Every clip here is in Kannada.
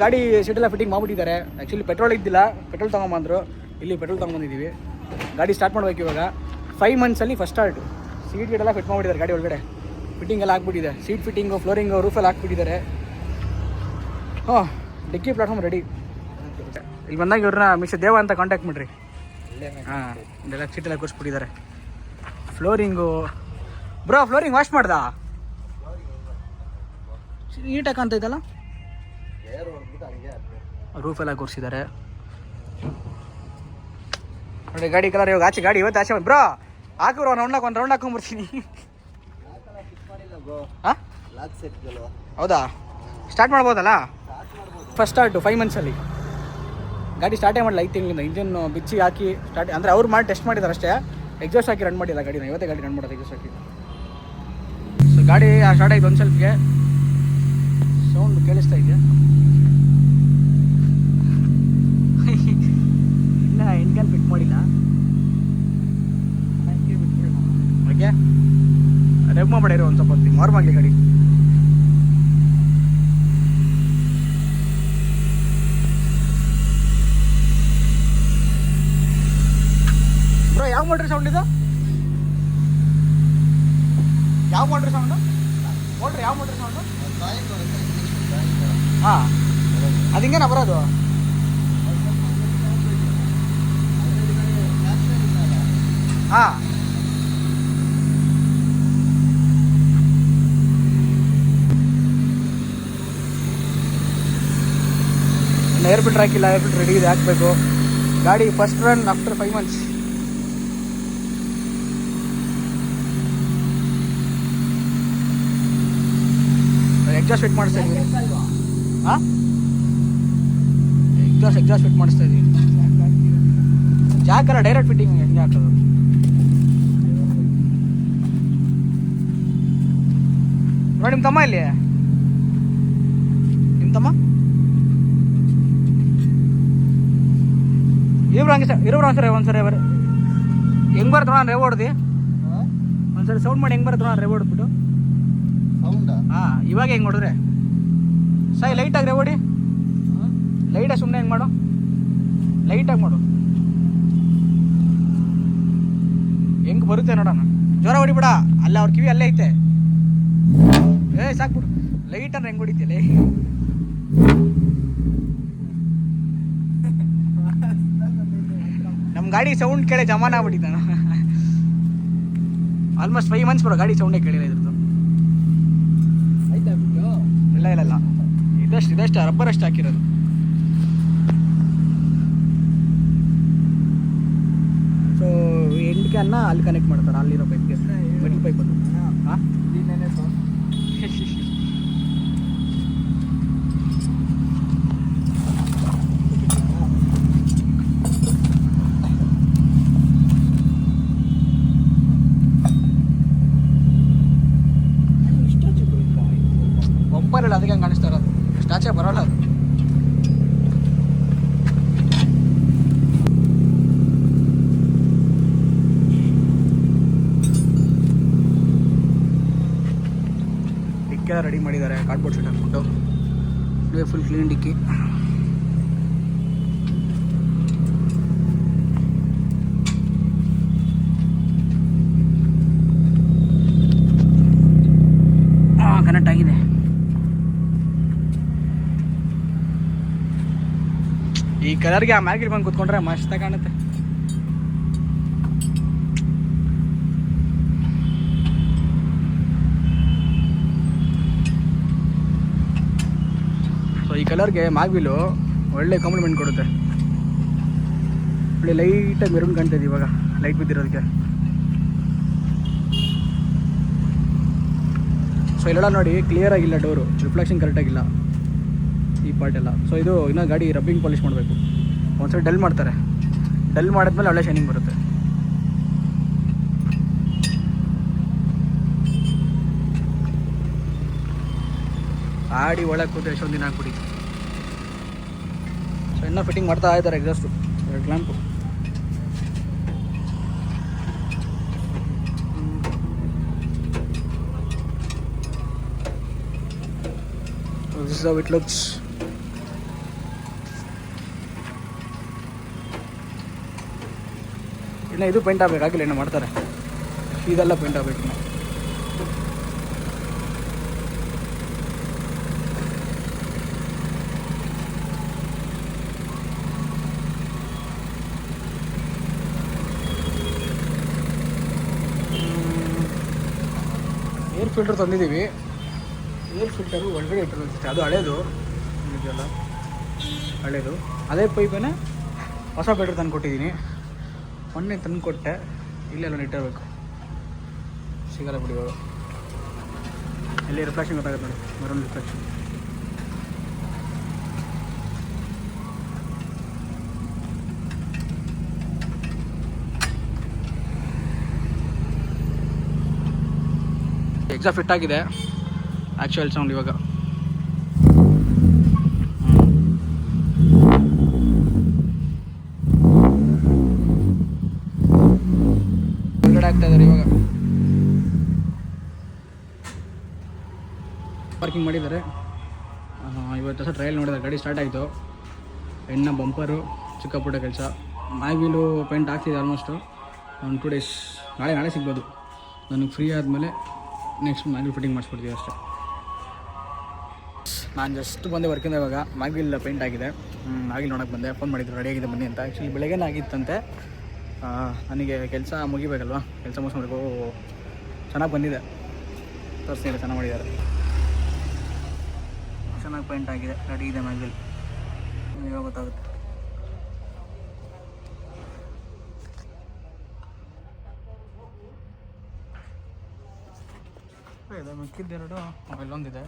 ಗಾಡಿ ಸೀಟೆಲ್ಲ ಫಿಟ್ಟಿಂಗ್ ಮಾಡ್ಬಿಟ್ಟಿದ್ದಾರೆ. ಆ್ಯಕ್ಚುಲಿ ಪೆಟ್ರೋಲ್ ಇದ್ದಿಲ್ಲ, ಪೆಟ್ರೋಲ್ ತೊಗೊಂಬಂದರು. ಇಲ್ಲಿ ಪೆಟ್ರೋಲ್ ತೊಗೊಂಬಂದಿದ್ದೀವಿ. ಗಾಡಿ ಸ್ಟಾರ್ಟ್ ಮಾಡ್ಬೇಕು ಇವಾಗ. 5 ಮಂತ್ಸಲ್ಲಿ ಫಸ್ಟ್ ಸ್ಟಾರ್ಟು. ಸೀಟ್ ಗೀಟೆಲ್ಲ ಫಿಟ್ ಮಾಡಿಬಿಟ್ಟಿದ್ದಾರೆ ಗಾಡಿ ಒಳಗಡೆ. ಫಿಟ್ಟಿಂಗ್ ಎಲ್ಲ ಹಾಕ್ಬಿಟ್ಟಿದೆ. ಸೀಟ್ ಫಿಟ್ಟಿಂಗು, ಫ್ಲೋರಿಂಗು, ರೂಫೆಲ್ಲ ಹಾಕ್ಬಿಟ್ಟಿದ್ದಾರೆ. ಹಾಂ, ಡಿಕ್ಕಿ ಪ್ಲಾಟ್ಫಾರ್ಮ್ ರೆಡಿ. ಇಲ್ಲಿ ಬಂದಾಗ ಇವ್ರನ್ನ ಮಿಸ್ಟರ್ ದೇವ ಅಂತ ಕಾಂಟ್ಯಾಕ್ಟ್ ಮಾಡಿರಿ. ಹಾಂ, ಇದೆಲ್ಲ ಸೀಟೆಲ್ಲ ಕೂರಿಸ್ಬಿಟ್ಟಿದ್ದಾರೆ. ಫ್ಲೋರಿಂಗು ಬ್ರೋ, ಫ್ಲೋರಿಂಗ್ ವಾಶ್ ಮಾಡ್ದಾ? ನೀಟಾಗಿ ಕಾಣ್ತೈತಲ್ಲ. ರೂಫೆಲ್ಲ ಕೂರಿಸಿದ್ದಾರೆ ನೋಡಿ. ಗಾಡಿ ಕಲರ್ ಇವಾಗ ಆಚೆ, ಗಾಡಿ ಇವತ್ತು ಆಚೆ ಬ್ರೋ ಹಾಕಿಬ್ರೋ. ಒಂದು ರೌಂಡ್ ಹಾಕೊಂಡ್ಬರ್ತೀನಿ. ಹಾಂ, ಹೌದಾ? ಸ್ಟಾರ್ಟ್ ಮಾಡ್ಬೋದಲ್ಲ? First start 5 ಮಂತ್ಸಲ್ಲಿ. ಗಾಡಿ ಸ್ಟಾರ್ಟೇ ಮಾಡಲ್ಲ 5 ತಿಂಗಳಿಂದ. ಇಂಜಿನ್ ಬಿಚ್ಚಿ ಹಾಕಿ ಸ್ಟಾರ್ಟ್ ಅಂದರೆ ಅವ್ರು ಮಾಡಿ ಟೆಸ್ಟ್ ಮಾಡಿದ್ದಾರೆ ಅಷ್ಟೇ. ಎಕ್ಸಾಸ್ಟ್ ಹಾಕಿ ರನ್ ಮಾಡಿಲ್ಲ ಗಾಡಿನ. ಇವತ್ತೇ ಗಾಡಿ ರನ್ ಮಾಡೋದು ಎಕ್ಸಾಸ್ಟ್ ಹಾಕಿ. ಸೊ ಗಾಡಿ ಸ್ಟಾರ್ಟ್ ಆಯ್ತು. ಒಂದು ಸ್ವಲ್ಪಗೆ ಸೌಂಡ್ ಕೇಳಿಸ್ತಾ ಇದೆಯಾ? ಇಲ್ಲ, ಇಂಜನ್ ಫಿಟ್ ಮಾಡಿಲ್ಲ. ಓಕೆ, ರೆಬ್ ಮಾಡಬೇಡಿರೋ ಒಂದು ಸ್ವಲ್ಪ ಹೊತ್ತಿಗೆ ಮಾರು ಮಾಡಲಿ ಗಾಡಿ. ಬ್ರೋ, ಯಾವ ಮೋಟ್ರ್ ಸೌಂಡ್ ಇದು? ಯಾವ ಮೋಟ್ರ್ ಸೌಂಡು? ಯಾವ ಮೋಟ್ರ್ ಸೌಂಡು? ಹಾಂ, ಅದು ಹಿಂಗೇನ ಬರೋದು? ಹಾಂ, ಏರ್ ಫಿಲ್ಟರ್ ಹಾಕಿಲ್ಲ. ಏರ್ ಫಿಲ್ಟರ್ ರೆಡಿ ಇದೆ, ಹಾಕಬೇಕು. ಗಾಡಿ first run after 5 months. Exhaust fit ಮಾಡಿಸ್ತಾ ಇದ್ದೀವಿ. ಹಾಂ, ಎಕ್ಸಾಸ್ಟ್ ಫಿಟ್ ಮಾಡಿಸ್ತಾ ಇದ್ದೀವಿ. ಜಾಕಲ್ಲ, ಡೈರೆಕ್ಟ್ ಫಿಟ್ಟಿಂಗ್ ಹೆಂಗೆ ಹಾಕೋದು? ನೋಡಿ ನಿಮ್ಮ ತಮ್ಮ ಇಲ್ಲಿ. ನಿಮ್ಮ ತಮ್ಮ ಇರೋರು ಒಂದ್ಸರಿ ಹೆಂಗ್ ಬರ್ತೋಣ ರೇವ್ ಹೊಡ್ದು ಒಂದ್ಸರಿ ಸೌಂಡ್ ಮಾಡಿ. ಹೆಂಗ್ ಬರ್ತೋಣ ರೇವ್ ಹೊಡ್ಬಿಟ್ಟು? ಹಾಂ, ಇವಾಗ ಹೆಂಗೆ ಹೊಡಿದ್ರೆ ಸಾಯಿ ಲೈಟಾಗಿ ರೇವ್ ಹೊಡಿ. ಲೈಟಾಗಿ ಸುಮ್ಮನೆ ಹೆಂಗೆ ಮಾಡು, ಲೈಟಾಗಿ ಮಾಡು. ಹೆಂಗೆ ಬರುತ್ತೆ ನೋಡೋಣ. ಜ್ವರ ಹೊಡಿಬಿಡ. ಅಲ್ಲ ಅವ್ರ ಕಿವಿ ಅಲ್ಲೇ ಐತೆ. ಸಾಕ್ಬಿಡು. ಲೈಟ್ ಅಂದ್ರೆ ಹೆಂಗೆ ಹೊಡಿತೀಯಲ್ಲ? ನಮ್ಮ ಗಾಡಿ ಸೌಂಡ್ ಕೇಳಿ ಜಮಾನ ಆಗ್ಬಿಟ್ಟಿದ್ದ. ಆಲ್ಮೋಸ್ಟ್ 5 ಮಂತ್ಸ್ ಬರೋ ಗಾಡಿ ಸೌಂಡೇ ಕೇಳಿಲ್ಲ ಇದ್ರದ್ದು. ಇಲ್ಲ, ಇದಷ್ಟು ರಬ್ಬರ್ ಅಷ್ಟು ಹಾಕಿರೋದು. ಸೊ ಎಂಡ್ ಕ್ಯಾನ್ನ ಅಲ್ಲಿ ಕನೆಕ್ಟ್ ಮಾಡ್ತಾರೆ. ಅಲ್ಲಿರೋ ಪೈಪ್ಗೆ ಮೆಟಲ್ ಪೈಪ್ ಅದು. ಹಾಂ, ಬಂಪರ್ ಇಲ್ಲ, ಅದಕ್ಕೆ ಹಂಗೆ ಕಾಣಿಸ್ತಾ ಇರೋದು. ಸ್ಟಾಚೆ ಬರೋಲ್ಲ ಅದು. ಡಿಕ್ಕೆಲ್ಲ ರೆಡಿ ಮಾಡಿದ್ದಾರೆ. ಕಾರ್ಡ್ಬೋರ್ಡ್ ಶೀಟ್ ಹಾಕ್ಬಿಟ್ಟು ಫುಲ್ ಕ್ಲೀನ್ ಡಿಕ್ಕಿ. ಕನೆಕ್ಟ್ ಆಗಿದೆ. ಈ ಕಲರ್ಗೆ ಆ ಮ್ಯಾಗಿಲ್ ಬಂದು ಕೂತ್ಕೊಂಡ್ರೆ ಮಸ್ತ್ ಕಾಣುತ್ತೆ. ಸೊ ಈ ಕಲರ್ಗೆ ಮ್ಯಾಗ್ವಿಲು ಒಳ್ಳೆ ಕಾಂಪ್ಲಿಮೆಂಟ್ ಕೊಡುತ್ತೆ. ಒಳ್ಳೆ ಲೈಟಾಗಿ ಮೆರೂನ್ ಕಾಣ್ತಾಯಿದೆ ಇವಾಗ, ಲೈಟ್ ಬಿದ್ದಿರೋದಕ್ಕೆ. ಸೊ ಇಲ್ಲೆಲ್ಲ ನೋಡಿ ಕ್ಲಿಯರ್ ಆಗಿಲ್ಲ, ಡೋರು ರಿಫ್ಲೆಕ್ಷನ್ ಕರೆಕ್ಟಾಗಿಲ್ಲ ಈ ಪಾರ್ಟ್ ಎಲ್ಲ. ಸೊ ಇದು ಇನ್ನೂ ಗಾಡಿ ರಬ್ಬಿಂಗ್ ಪಾಲಿಷ್ ಮಾಡಬೇಕು. ಒಂದ್ಸರಿ ಡಲ್ ಮಾಡ್ತಾರೆ. ಡಲ್ ಮಾಡಿದ್ಮೇಲೆ ಒಳ್ಳೆ ಶೈನಿಂಗ್ ಬರುತ್ತೆ. ಗಾಡಿ ಒಳಗೆ ಕೂತ್ರೆ ಎಷ್ಟೊಂದು ದಿನ ಹಾಕ್ಬಿಡಿ. ಸೊ ಇನ್ನೂ ಫಿಟ್ಟಿಂಗ್ ಮಾಡ್ತಾ ಇದ್ದಾರೆ. Exhaust 2 lamp. This is how it looks. ಇನ್ನು ಇದು ಪೇಂಟ್ ಆಗಬೇಕಾಗಿಲ್ಲ, ಇನ್ನು ಮಾಡ್ತಾರೆ. ಇದೆಲ್ಲ ಪೇಂಟ್ ಆಗಬೇಕು. ಏರ್ ಫಿಲ್ಟರ್ ತಂದಿದ್ದೀವಿ. ಏರ್ ಫಿಲ್ಟರು ಒಳಗಡೆ ಇಟ್ಟಿರುತ್ತೆ, ಅದು ಹಳೇದು ಇದೆಲ್ಲ ಹಳೇದು. ಅದೇ ಪೈಪೇನೆ ಹೊಸ ಫಿಲ್ಟರ್ ತಂದು ಕೊಟ್ಟಿದ್ದೀನಿ. ಮೊನ್ನೆ ತಂದು ಕೊಟ್ಟೆ, ಇಲ್ಲೆಲ್ಲ ಇಟ್ಟಿರಬೇಕು. ಸಿಗಲ್ಲ ಬಿಡಿ ಇವಾಗ. ಇಲ್ಲಿ ರಿಫ್ಲೆಕ್ಷನ್ ಗೊತ್ತಾಗುತ್ತೆ ನೋಡಿ, ಮರೊಂದು ರಿಫ್ಲೆಕ್ಷನ್. ಎಕ್ಸಾಮ್ ಫಿಟ್ ಆಗಿದೆ. ಆ್ಯಕ್ಚುಯಲ್ ಸೌಂಡ್ ಇವಾಗ ಹೊರಗಡೆ ಆಗ್ತಾ ಇದ್ದಾರೆ. ಇವಾಗ ಪಾರ್ಕಿಂಗ್ ಮಾಡಿದ್ದಾರೆ. ಇವತ್ತು ಸಹ ಟ್ರಯಲ್ ನೋಡಿದ್ದಾರೆ. ಗಾಡಿ ಸ್ಟಾರ್ಟ್ ಆಯಿತು. ಇನ್ನು ಬಂಪರು ಚಿಕ್ಕ ಪುಟ್ಟ ಕೆಲಸ. ಮ್ಯಾಗ್ವೀಲು ಪೇಂಟ್ ಆಗ್ತಿದೆ ಆಲ್ಮೋಸ್ಟು. ಒಂದು 2 ಡೇಸ್, ನಾಳೆ ಸಿಗ್ಬೋದು. ನನಗೆ ಫ್ರೀ ಆದಮೇಲೆ ನೆಕ್ಸ್ಟ್ ಮ್ಯಾಗ್ವಿಲ್ ಫಿಟ್ಟಿಂಗ್ ಮಾಡಿಸ್ಕೊಡ್ತೀವಿ ಅಷ್ಟೇ. ನಾನು ಜಸ್ಟ್ ಬಂದೆ ವರ್ಕಿಂದ. ಇವಾಗ ಮ್ಯಾಗ್ವಿಲ್ ಪೇಂಟ್ ಆಗಿದೆ. ಮ್ಯಾಗ್ವಿಲ್ ನೋಡೋಕ್ಕೆ ಬಂದೆ. ಫೋನ್ ಮಾಡಿದ್ರು ರೆಡಿಯಾಗಿದೆ ಬನ್ನಿ ಅಂತ. ಆ್ಯಕ್ಚುಲಿ ಬೆಳಗ್ಗೆನೇ ಆಗಿತ್ತಂತೆ. ನನಗೆ ಕೆಲಸ ಮುಗಿಬೇಕಲ್ವ, ಕೆಲಸ ಮುಗಿಸ್ಬೇಕು. ಚೆನ್ನಾಗಿ ಬಂದಿದೆ, ತೋರಿಸ್ತೀನಿ. ಚೆನ್ನಾಗಿ ಮಾಡಿದ್ದಾರೆ, ಚೆನ್ನಾಗಿ ಪೇಂಟ್ ಆಗಿದೆ, ರೆಡಿ ಇದೆ ಮ್ಯಾಗ್ವಿಲ್. ಇವಾಗ ಗೊತ್ತಾಗುತ್ತೆ. ಇದೆ ಮಿಕ್ಕಿದ್ದೆರಡು, ಇಲ್ಲೊಂದಿದೆ.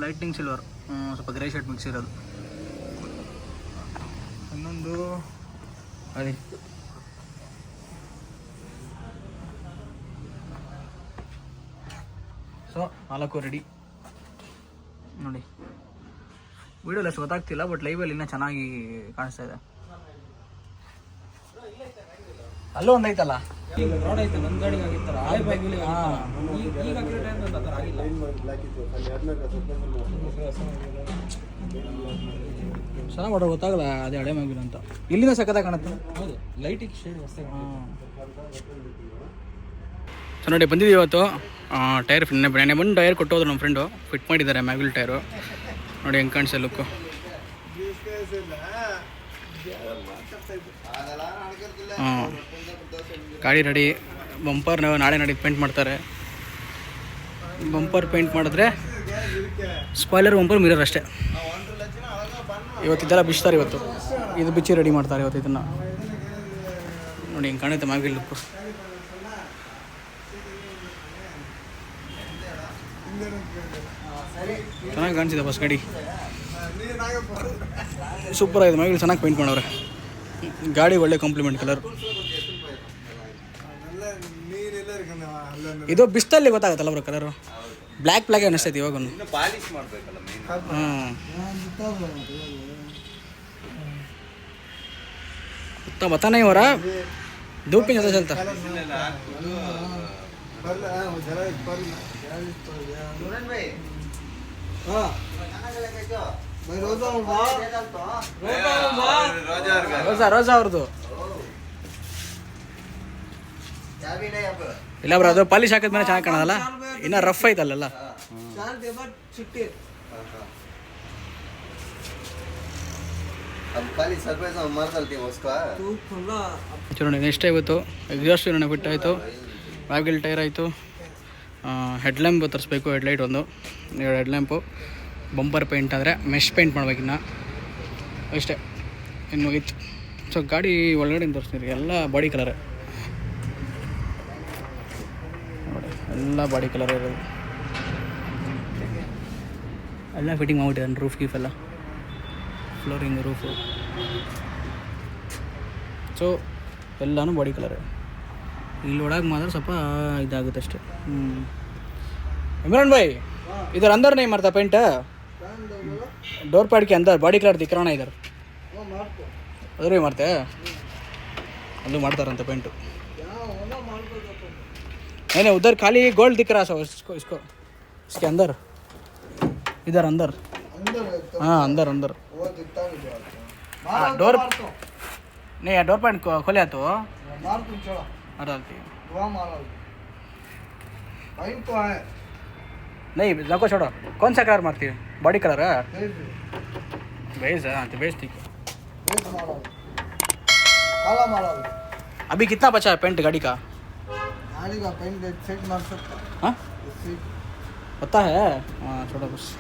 ಲೈಟ್ನಿಂಗ್ ಸಿಲ್ವರ್, ಸ್ವಲ್ಪ ಗ್ರೇ ಶೇಡ್ ಮಿಕ್ಸ್ ಇರೋದು. ಇನ್ನೊಂದು ಅದೇ ಸೊ 4 ರೆಡಿ ನೋಡಿ. ವೀಡಿಯೋಲಿ ಅಷ್ಟು ಗೊತ್ತಾಗ್ತಿಲ್ಲ, ಬಟ್ ಲೈವಲ್ಲಿ ಇನ್ನೂ ಚೆನ್ನಾಗಿ ಕಾಣಿಸ್ತಾ ಇದೆ. ಅಲ್ಲೂ ಒಂದೈತಲ್ಲ, ಚೆನ್ನಾಗಿ ಮಾಡೋ ಗೊತ್ತಾಗಲ್ಲ. ಅದೇ ಹಳೆ ಮ್ಯಾಗ್ವಿಲ್ ಅಂತ. ಇಲ್ಲಿಂದ ಸಕ್ಕತ್ತಾಗಿ ಕಾಣುತ್ತೆ. ಹೌದು, ಲೈಟಿಗೆ ಶೇಡ್ ಹೊಸದಾಗಿ. ಸೊ ನೋಡಿ, ಬಂದಿದ್ದೀವಿ ಇವತ್ತು. ಟೈರ್ ನೆನೆ ಬಂದು ಟೈರ್ ಕೊಟ್ಟೋದ್ರು ನಮ್ಮ ಫ್ರೆಂಡು. ಫಿಟ್ ಮಾಡಿದ್ದಾರೆ ಮ್ಯಾಗ್ವಿಲ್ ಟೈರು. ನೋಡಿ ಹೆಂಗೆ ಕಾಣಿಸೋ ಲುಕ್ಕು. ಗಾಡಿ ರೆಡಿ. ಬಂಪರ್ ನಾಳೆ ನಾಡಿದ್ದು ಪೇಂಟ್ ಮಾಡ್ತಾರೆ. ಬಂಪರ್ ಪೇಂಟ್ ಮಾಡಿದ್ರೆ ಸ್ಪಾಯ್ಲರ್, ಬಂಪರ್, ಮಿರರ್ ಅಷ್ಟೇ. ಇವತ್ತಿದ್ದೆಲ್ಲ ಬಿಚ್ತಾರೆ. ಇವತ್ತು ಇದು ಬಿಚ್ಚಿ ರೆಡಿ ಮಾಡ್ತಾರೆ ಇವತ್ತು ಇದನ್ನು. ನೋಡಿ ಹಿಂಗೆ ಕಾಣುತ್ತೆ ಮ್ಯಾಗ್ವಿಲ್ ಲುಕ್ಕು. ಚೆನ್ನಾಗಿ ಕಾಣಿಸಿದೆ ಬಸ್ ಗಾಡಿ. ಸೂಪರ್ ಆಗಿದೆ ಮ್ಯಾಗ್ವಿಲ್, ಚೆನ್ನಾಗಿ ಪೇಂಟ್ ಮಾಡವ್ರೆ. ಗಾಡಿ ಒಳ್ಳೆ ಕಾಂಪ್ಲಿಮೆಂಟ್ ಕಲರ್. ಇದು ಬಿಸ್ತಲ್ಲಿ ಗೊತ್ತಾಗುತ್ತಲ್ಲ ಬ್ರೋ ಕಲರು. ಬ್ಲ್ಯಾಕ್ ಅನ್ನಿಸ್ತೈತಿ ಇವಾಗ. बता नहीं हो रहा, धूप भी ज़्यादा चलता. ರೋಜಾ ಅವ್ರದ್ದು ಇಲ್ಲ ಬ್ರೋ, ಅದು ಪಾಲಿಶ್ ಹಾಕಿದ್ಮೇಲೆ ಚೆನ್ನಾಗಿ ಕಾಣೋದಲ್ಲ. ಇನ್ನು ರಫ್ ಐತಲ್ಲ. ನೋಡಿ ನೆಕ್ಸ್ಟ್ ಇವತ್ತು ಎಕ್ಸಾಸ್ಟ್ ಏನೋ ಬಿಟ್ಟಾಯಿತು, ಮ್ಯಾಗ್ವಿಲ್ ಟೈರ್ ಆಯಿತು, ಹೆಡ್ಲ್ಯಾಂಪ್ ತರಿಸ್ಬೇಕು, ಹೆಡ್ಲೈಟ್ ಒಂದು 2 ಹೆಡ್ಲ್ಯಾಂಪು, ಬಂಪರ್ ಪೇಂಟ್ ಆದರೆ ಮೆಶ್ ಪೇಂಟ್ ಮಾಡ್ಬೇಕಿನ್ನು ಅಷ್ಟೇ, ಇನ್ನು ಮುಗೀತು. ಸೊ ಗಾಡಿ ಒಳಗಡೆ ತೋರಿಸ್ತೀನಿ, ಎಲ್ಲ ಬಾಡಿ ಕಲರೇ ನೋಡಿ, ಎಲ್ಲ ಬಾಡಿ ಕಲರ್ ಇರೋದು, ಎಲ್ಲ ಫಿಟ್ಟಿಂಗ್ ಮಾಡ್ಬಿಟ್ಟಿದ್ದಾನೆ. ರೂಫ್ ಗೀಫ್ ಎಲ್ಲ, ಫ್ಲೋರಿಂಗ್, ರೂಫು, ಸೊ ಎಲ್ಲನೂ ಬಾಡಿ ಕಲರೇ. ಇಲ್ಲಿ ಒಳಗೆ ಮಾತ್ರ ಸ್ವಲ್ಪ ಇದಾಗುತ್ತೆ ಅಷ್ಟೇ. इमरान भाई इधर अंदर नहीं मारता पेंट, डोर पैड के अंदर बॉडी कलर दिख रहा ना इधर, उधर भी मारते हैं, अल्लू मारता पेंट. नहीं उधर खाली गोल्ड दिख रहा है इसको इसके अंदर, इधर अंदर अंदर है तो हाँ अंदर अंदर वो दिखता नहीं जो आपको हाँ, मारो डोर मार तो नहीं डोर पैंट खोले तो मार तुम चलो डालती दुआ मारो भाई तो है नहीं जाको छोड़ो कौन सा कलर मारती है बॉडी कलर है देख बेस है हाँ तो बेस ठीक है देख मारो काला मारो अभी कितना बचा है पेंट गाड़ी का गाड़ी का पेन सेट मार सकता हाँ सीट पता है हाँ छोड़ो बस